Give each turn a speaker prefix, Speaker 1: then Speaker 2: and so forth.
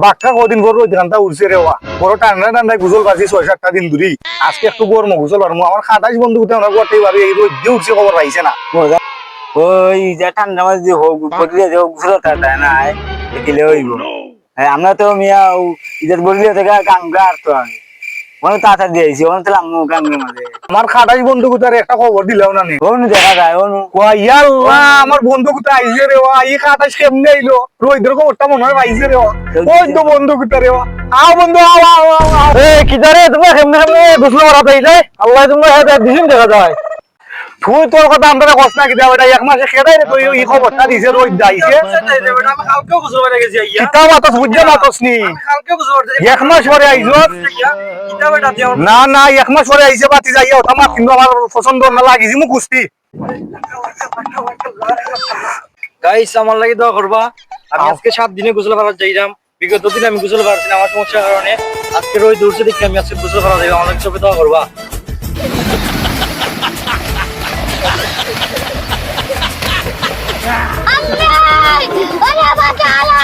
Speaker 1: বাক্কা কদিন পর রোদ ঘন্টা উঠছে রে বড় ঠান্ডা ঠান্ডায় গুজল বাজি 6-7টা দিন ধরি আজকে একটু গরম গুজল আর আমার 28 বন্ধু আমরা করতেই পারি এই রোদ দিয়ে উঠছে খবর পাইছে না
Speaker 2: ওই যে ঠান্ডা মাঝে যে হোক বদলে যে গুছল তাই না দেখিলে হইব আমরা তো মিয়া ইজাত বদলে থেকে গাঙ্গা আর তো আমি অনেক তাড়াতাড়ি দিয়েছি অনেক তাহলে আমি গাঙ্গের মাঝে
Speaker 1: আমার 28 বন্ধু কোথার একটা খবর দিলাও না নি
Speaker 2: অনু দেখা যায় অনু
Speaker 1: ইয়াল্লাহ আমার বন্ধু কোথা আইছে রে এই 28 কেমনে আইলো রোদের খবরটা মনে হয় পাইছে রে ওই তো বন্ধু কোথা রে আও বন্ধু আও আও আও
Speaker 2: এ কি জারে তোমরা কেমনে কেমনে গুছল করা পাইলে আল্লাহ তোমরা হাতে দিন দেখা যায়
Speaker 1: তুই তোর কথা আমরা কষ্ট না কি দেব এটা এক মাসে খেদাই রে তুই এই খবরটা দিছে রোদ যাইছে কিতা বাতাস বুঝছে না তোসনি এক মাস পরে আইছো না না এক মাস পরে আইছে বাতি যাইয়া ওটা মার কিন্তু আমার পছন্দ না লাগিছি মু কুস্তি
Speaker 3: গাইস আমার লাগি দোয়া করবা আমি আজকে 7 দিনে গোসল করা যাইরাম বিগত দিন আমি গোসল করছি না আমার সমস্যার কারণে আজকে রোজ দূরছে দেখি আমি আজকে গোসল করা যাইব আমার সবে দোয়া করবা
Speaker 4: আল্লাহ ওরে বাঁচালে